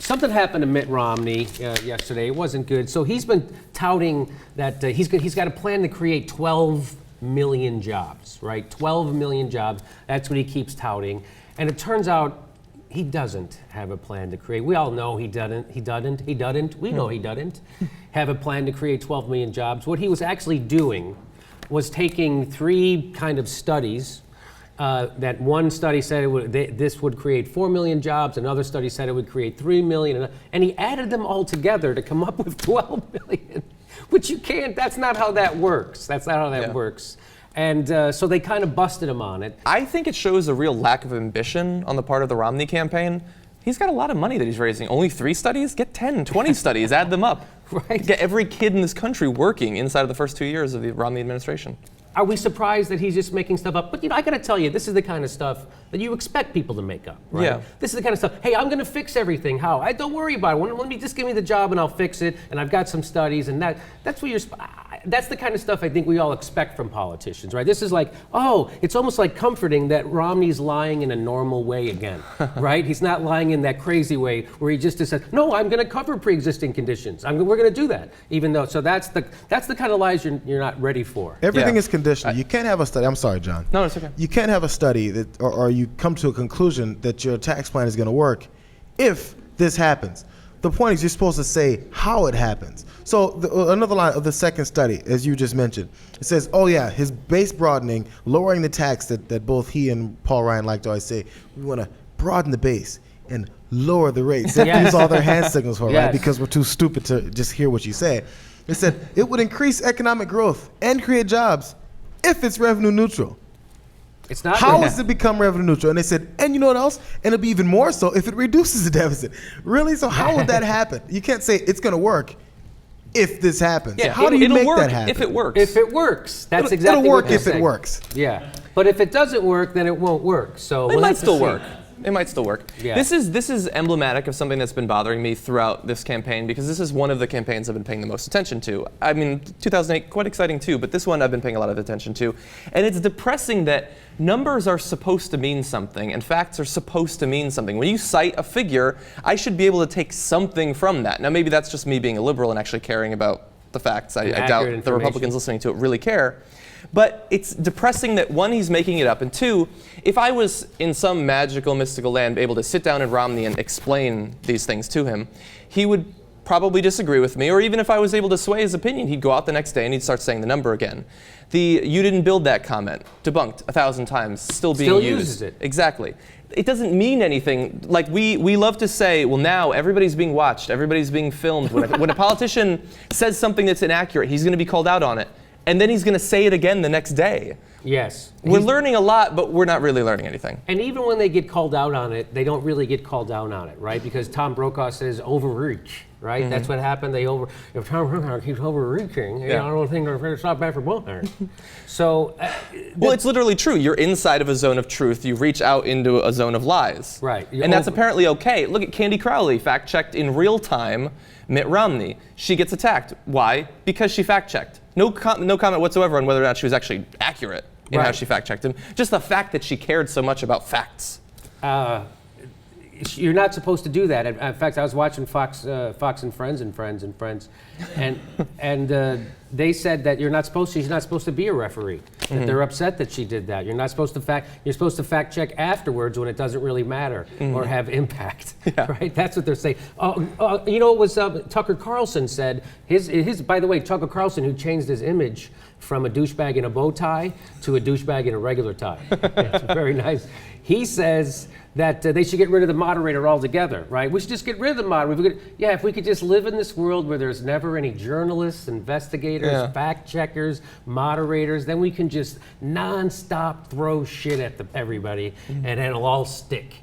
something happened to Mitt Romney yesterday. It wasn't good. So he's been touting that he's got a plan to create 12 million jobs, right? 12 million jobs. That's what he keeps touting. And it turns out he doesn't have a plan to create. We all know he doesn't. We know he doesn't have a plan to create 12 million jobs. What he was actually doing was taking three kind of studies. That one study said this would create 4 million jobs, another study said it would create 3 million, and he added them all together to come up with 12 million, which you can't, that's not how that works. That's not how that works. And so they kind of busted him on it. I think it shows a real lack of ambition on the part of the Romney campaign. He's got a lot of money that he's raising. Only 3 studies? Get 10, 20 studies, add them up. Right. Get every kid in this country working inside of the first 2 years of the Romney administration. Are we surprised that he's just making stuff up? But I got to tell you, this is the kind of stuff that you expect people to make up, right? Yeah. This is the kind of stuff. Hey, I'm going to fix everything. How? Don't worry about it. Let me just give me the job and I'll fix it. And I've got some studies, and that's what that's the kind of stuff I think we all expect from politicians, right? This is like, it's almost like comforting that Romney's lying in a normal way again, right? He's not lying in that crazy way where he just says, no, I'm going to cover pre-existing conditions. We're going to do that, even though. So that's the kind of lies you're not ready for. Everything is conditional. You can't have a study. I'm sorry, John. No, it's okay. You can't have a study that, or you come to a conclusion that your tax plan is going to work if this happens. The point is you're supposed to say how it happens. So another line of the second study, as you just mentioned, it says, his base broadening, lowering the tax that both he and Paul Ryan like to always say, we want to broaden the base and lower the rates. They use all their hand signals for, right? Because we're too stupid to just hear what you say. It said it would increase economic growth and create jobs if it's revenue neutral. It's not. How does it become revenue neutral? And they said, and you know what else? And it'll be even more so if it reduces the deficit. Really? So how would that happen? You can't say it's going to work if this happens. Yeah, how do you make that happen? If it works. If it works. That's exactly it'll work what they're if it saying. works. Yeah. But if it doesn't work, then it won't work. So it might still work. It might still work. Yeah. This is emblematic of something that's been bothering me throughout this campaign, because this is one of the campaigns I've been paying the most attention to. I mean, 2008, quite exciting too, but this one I've been paying a lot of attention to. And it's depressing that numbers are supposed to mean something and facts are supposed to mean something. When you cite a figure, I should be able to take something from that. Now, maybe that's just me being a liberal and actually caring about the facts. I doubt the Republicans listening to it really care. But it's depressing that, one, he's making it up, and two, if I was in some magical, mystical land able to sit down with Romney and explain these things to him, he would probably disagree with me, or even if I was able to sway his opinion, he'd go out the next day and he'd start saying the number again. The "you didn't build that" comment, debunked 1,000 times, still being used. Still uses it. Exactly. It doesn't mean anything. Like, we love to say, well, now everybody's being watched, everybody's being filmed. When a politician says something that's inaccurate, he's going to be called out on it. And then he's going to say it again the next day. Yes. We're learning a lot, but we're not really learning anything. And even when they get called out on it, they don't really get called down on it, right? Because Tom Brokaw says overreach, right? Mm-hmm. That's what happened. If Tom Brokaw keeps overreaching, I don't think it's not bad for both. So, well, it's literally true. You're inside of a zone of truth. You reach out into a zone of lies. Right. And that's apparently okay. Look at Candy Crowley, fact-checked in real time Mitt Romney. She gets attacked. Why? Because she fact-checked. No comment whatsoever on whether or not she was actually accurate in how she fact-checked him. Just the fact that she cared so much about facts. You're not supposed to do that. In fact, I was watching Fox and Friends, and they said that she's not supposed to be a referee. That they're upset that she did that. You're not supposed to you're supposed to fact check afterwards when it doesn't really matter or have impact. Right? That's what they're saying. You know, it was Tucker Carlson said his. By the way, Tucker Carlson, who changed his image from a douchebag in a bow tie to a douchebag in a regular tie. It's very nice. He says that they should get rid of the moderator altogether, right? We should just get rid of the moderator. If we could just live in this world where there's never any journalists, investigators, fact checkers, moderators, then we can just nonstop throw shit at everybody and it'll all stick.